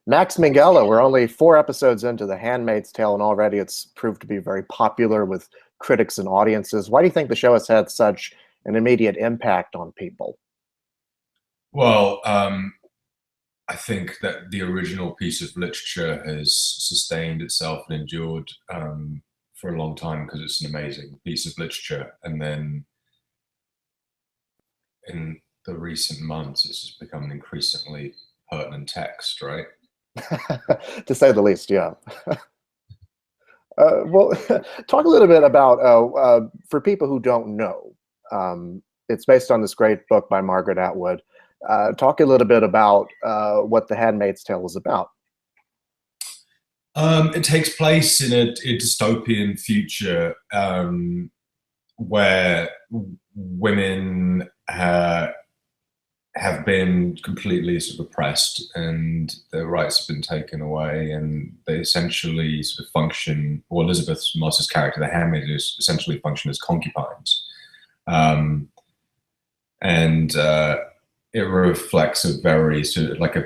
Max Minghella, we're only 4 episodes into The Handmaid's Tale, and already it's proved to be very popular with critics and audiences. Why do you think the show has had such an immediate impact on people? Well, I think that the original piece of literature has sustained itself and endured for a long time because it's an amazing piece of literature. And then in the recent months, it's just become an increasingly pertinent text, right? To say the least, yeah. Well, talk a little bit about, for people who don't know, it's based on this great book by Margaret Atwood. Talk a little bit about what The Handmaid's Tale is about. It takes place in a dystopian future where women have been completely sort of oppressed and their rights have been taken away, and they essentially sort of function, or Elisabeth Moss's character, the handmaid, is essentially function as concubines. And it reflects a very sort of like a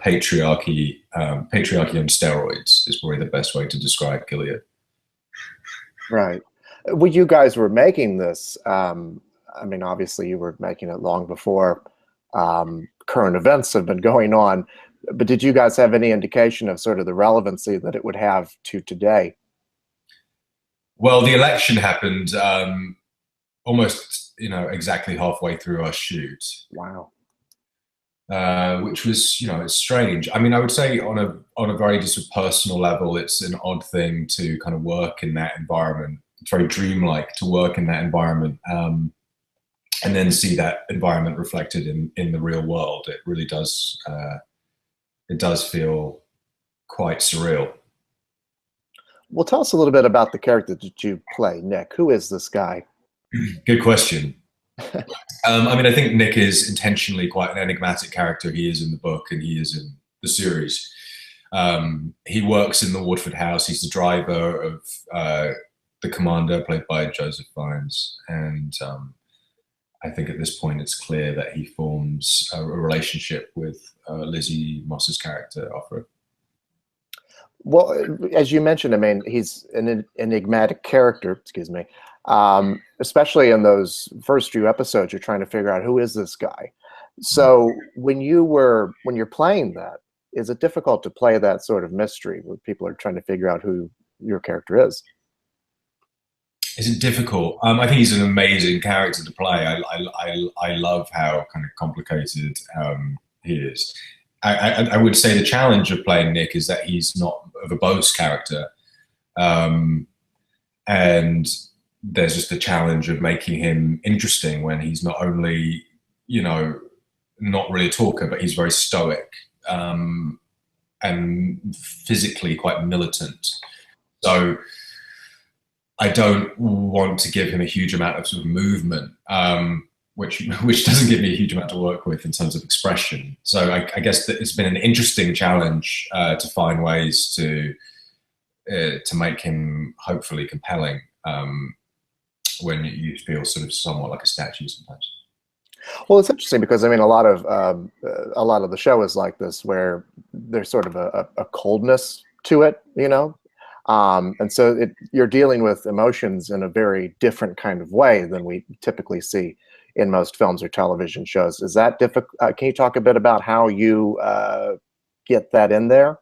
patriarchy on steroids is probably the best way to describe Gilead. Right. When you guys were making this, I mean, obviously you were making it long before current events have been going on, but did you guys have any indication of sort of the relevancy that it would have to today? Well, the election happened almost, exactly halfway through our shoot. Wow. Which was, it's strange. I mean, I would say on a very just personal level, it's an odd thing to kind of work in that environment. It's very dreamlike to work in that environment, and then see that environment reflected in the real world. It really does. It does feel quite surreal. Well, tell us a little bit about the character that you play, Nick. Who is this guy? Good question. I mean, I think Nick is intentionally quite an enigmatic character. He is in the book and he is in the series. He works in the Waterford house. He's the driver of the commander, played by Joseph Fiennes. And I think at this point it's clear that he forms a relationship with Lizzie Moss's character, Offred. Well, as you mentioned, I mean, he's an enigmatic character, excuse me. Especially in those first few episodes, you're trying to figure out who is this guy. So when you're playing that, is it difficult to play that sort of mystery where people are trying to figure out who your character is? Is it difficult? I think he's an amazing character to play. I love how kind of complicated he is. I would say the challenge of playing Nick is that he's not a verbose character, and there's just the challenge of making him interesting when he's not only, not really a talker, but he's very stoic and physically quite militant. So I don't want to give him a huge amount of sort of movement, which doesn't give me a huge amount to work with in terms of expression. So I guess that it's been an interesting challenge to find ways to make him hopefully compelling when you feel sort of somewhat like a statue sometimes. Well, it's interesting because I mean, a lot of the show is like this, where there's sort of a coldness to it, and so you're dealing with emotions in a very different kind of way than we typically see in most films or television shows. Is that difficult? Can you talk a bit about how you get that in there?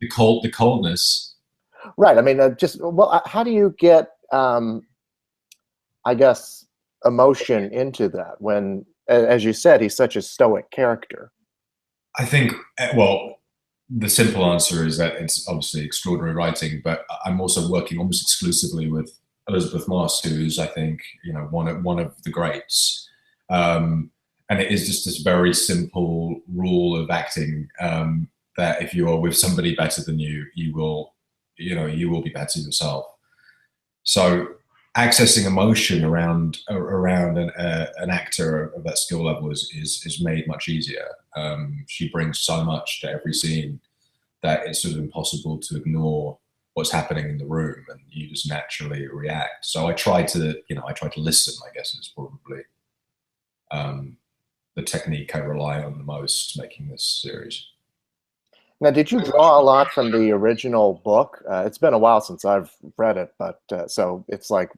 The coldness. Right. I mean, how do you get, I guess, emotion into that when, as you said, he's such a stoic character? I think, well, the simple answer is that it's obviously extraordinary writing, but I'm also working almost exclusively with Elisabeth Moss, who's, I think, one of the greats. And it is just this very simple rule of acting that if you are with somebody better than you, you will be better yourself. So accessing emotion around an actor of that skill level is made much easier. She brings so much to every scene that it's sort of impossible to ignore what's happening in the room, and you just naturally react. So I try to listen, I guess, is probably the technique I rely on the most making this series. Now, did you draw a lot from the original book? It's been a while since I've read it, but so it's like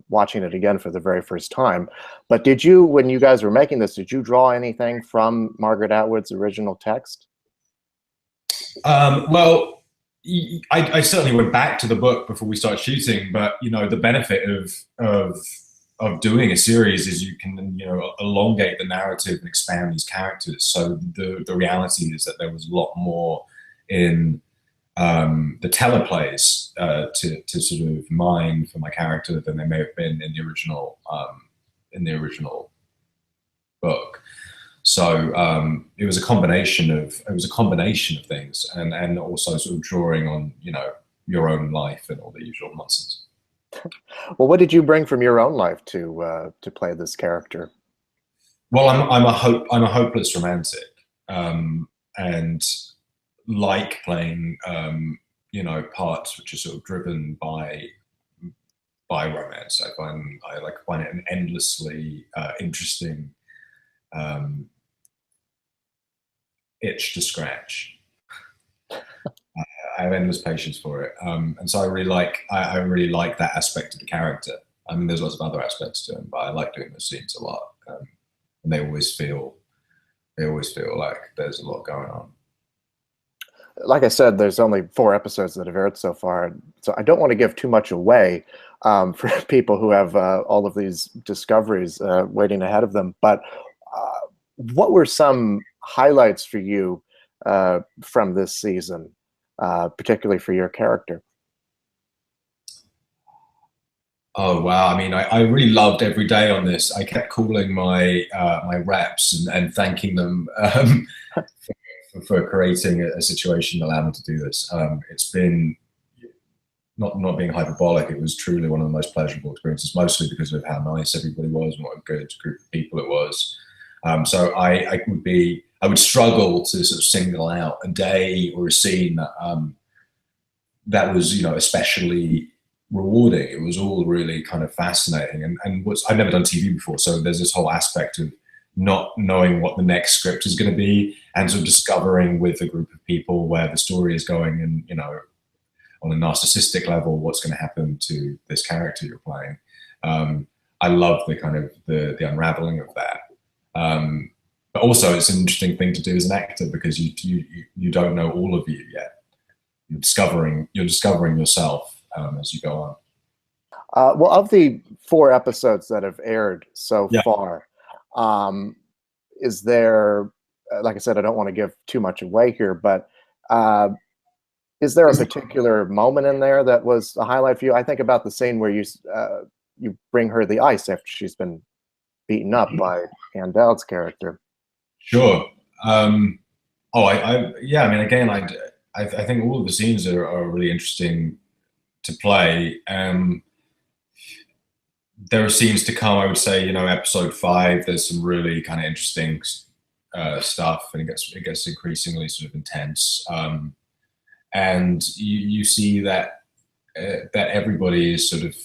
watching it again for the very first time. But did you, when you guys were making this, did you draw anything from Margaret Atwood's original text? Well, I certainly went back to the book before we started shooting, but you know, the benefit of doing a series is you can, you know, elongate the narrative and expand these characters. So the reality is that there was a lot more in the teleplays to sort of mine for my character than there may have been in the original book. So it was a combination of things, and also sort of drawing on, you know, your own life and all the usual nonsense. Well, what did you bring from your own life to play this character? Well, I'm a hopeless romantic, and like playing you know, parts which are sort of driven by romance. I find it an endlessly interesting itch to scratch. I have endless patience for it, and so I really like that aspect of the character. I mean, there's lots of other aspects to him, but I like doing the scenes a lot, and they always feel like there's a lot going on. Like I said, there's only 4 episodes that have aired so far, so I don't want to give too much away for people who have all of these discoveries waiting ahead of them. But what were some highlights for you from this season, particularly for your character? Oh wow! I mean, I really loved every day on this. I kept calling my my reps and thanking them for creating a situation that allowed me to do this. It's been, not being hyperbolic, it was truly one of the most pleasurable experiences, mostly because of how nice everybody was and what a good group of people it was. So I would struggle to sort of single out a day or a scene that that was, you know, especially rewarding. It was all really kind of fascinating, and I've never done TV before, so there's this whole aspect of not knowing what the next script is going to be, and sort of discovering with a group of people where the story is going, and, you know, on a narcissistic level, what's going to happen to this character you're playing. I love the kind of the unraveling of that. But also, it's an interesting thing to do as an actor, because you don't know all of you yet. You're discovering yourself as you go on. Well, of the 4 episodes that have aired so Yeah. far, is there, like I said, I don't want to give too much away here, but is there a particular moment in there that was a highlight for you? I think about the scene where you bring her the ice after she's been beaten up by Handel's character. Sure. Yeah. I mean, again, I think all of the scenes are really interesting to play. There are scenes to come. I would say, you know, episode 5, there's some really kind of interesting stuff, and it gets increasingly sort of intense. And you see that that everybody is sort of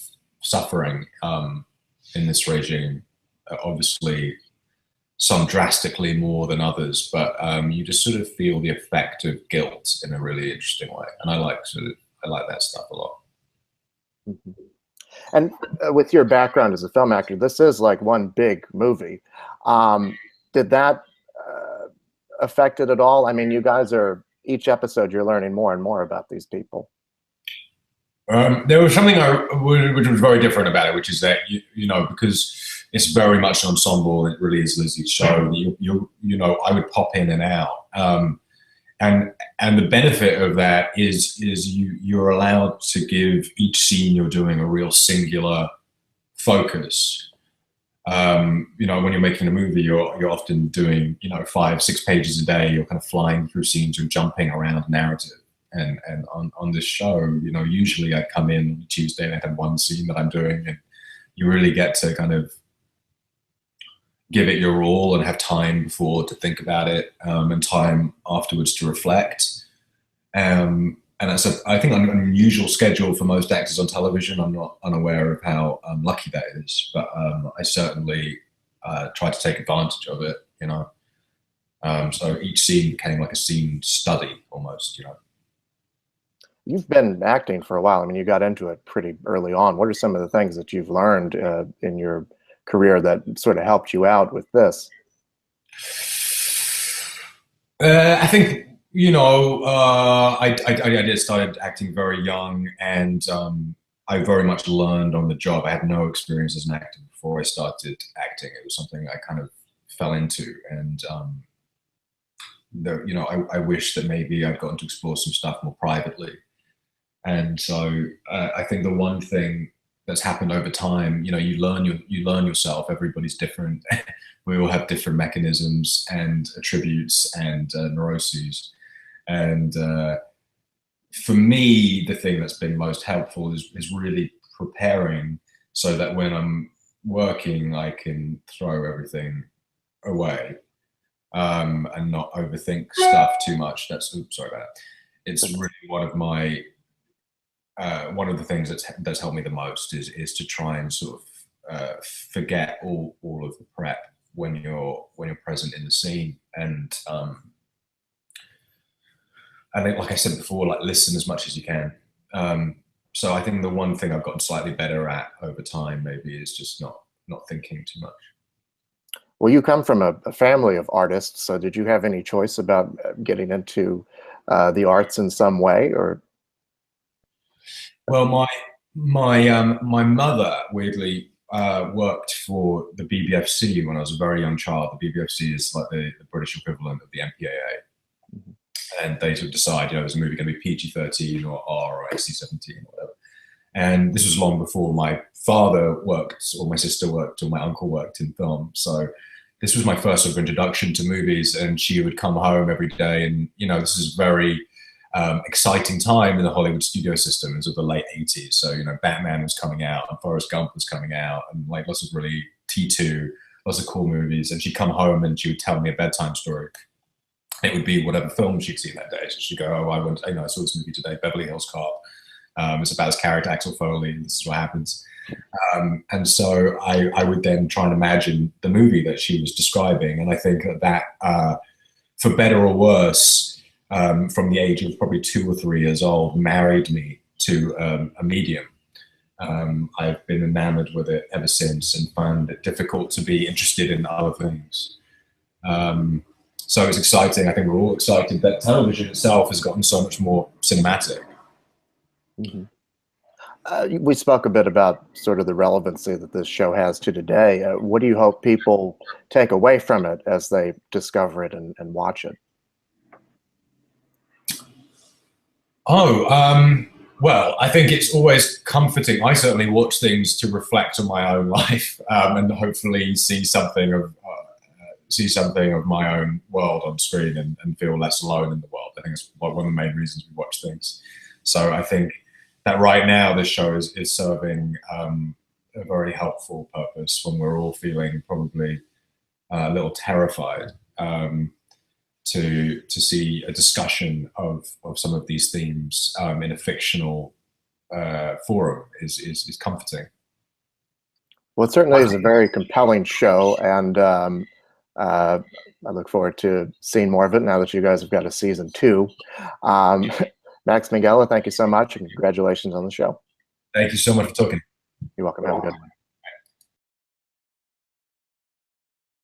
suffering in this regime. Obviously, some drastically more than others, but you just sort of feel the effect of guilt in a really interesting way, and I like that stuff a lot. Mm-hmm. And with your background as a film actor, this is like one big movie. Did that affect it at all? I mean, you guys are, each episode you're learning more and more about these people. There was something which was very different about it, which is that you know, because it's very much an ensemble, and it really is Lizzie's show. You know, I would pop in and out, and the benefit of that is you're allowed to give each scene you're doing a real singular focus. You know, when you're making a movie, you're often doing, you know, 5-6 pages a day. You're kind of flying through scenes, you're jumping around a narrative. And on this show, you know, usually I come in on Tuesday and I have one scene that I'm doing, and you really get to kind of give it your all and have time before to think about it, and time afterwards to reflect. And that's I think an unusual schedule for most actors on television. I'm not unaware of how lucky that is, but I certainly try to take advantage of it, you know. So each scene became like a scene study almost, you know. You've been acting for a while. I mean, you got into it pretty early on. What are some of the things that you've learned in your career that sort of helped you out with this? I think, you know, I did started acting very young, and I very much learned on the job. I had no experience as an actor before I started acting. It was something I kind of fell into, and you know, I wish that maybe I'd gotten to explore some stuff more privately. And so I think the one thing that's happened over time, you know, you learn yourself. Everybody's different. We all have different mechanisms and attributes and neuroses. And for me, the thing that's been most helpful is really preparing so that when I'm working, I can throw everything away and not overthink stuff too much. Oops, sorry about that. It's really one of the things that's helped me the most is to try and sort of forget all of the prep when you're present in the scene. And I think, like I said before, like, listen as much as you can. So I think the one thing I've gotten slightly better at over time maybe is just not thinking too much. Well, you come from a family of artists, so did you have any choice about getting into the arts in some way, or? Well, my mother weirdly worked for the BBFC when I was a very young child. The BBFC is like the British equivalent of the MPAA. And they sort of decide, you know, is a movie going to be PG-13 or R or SC-17 or whatever. And this was long before my father worked, or my sister worked, or my uncle worked in film. So this was my first sort of introduction to movies, and she would come home every day. And, you know, this is very exciting time in the Hollywood studio system. It was of the late 80s. So, you know, Batman was coming out and Forrest Gump was coming out, and like lots of really T2, lots of cool movies. And she'd come home and she would tell me a bedtime story. It would be whatever film she'd seen that day. So she'd go, oh, I saw this movie today, Beverly Hills Cop. It's about his character, Axel Foley, and this is what happens. And so I would then try and imagine the movie that she was describing. And I think that for better or worse, from the age of probably 2 or 3 years old, married me to a medium. I've been enamored with it ever since and found it difficult to be interested in other things. So it's exciting. I think we're all excited that television itself has gotten so much more cinematic. Mm-hmm. We spoke a bit about sort of the relevancy that this show has to today. What do you hope people take away from it as they discover it and watch it? Well, I think it's always comforting. I certainly watch things to reflect on my own life and hopefully see something of my own world on screen and feel less alone in the world. I think it's one of the main reasons we watch things. So I think that right now this show is serving a very helpful purpose when we're all feeling probably a little terrified. To see a discussion of some of these themes in a fictional forum is comforting. Well, it certainly is a very compelling show, and I look forward to seeing more of it now that you guys have got a season 2. Max Minghella, thank you so much, and congratulations on the show. Thank you so much for talking. You're welcome. Have a good one.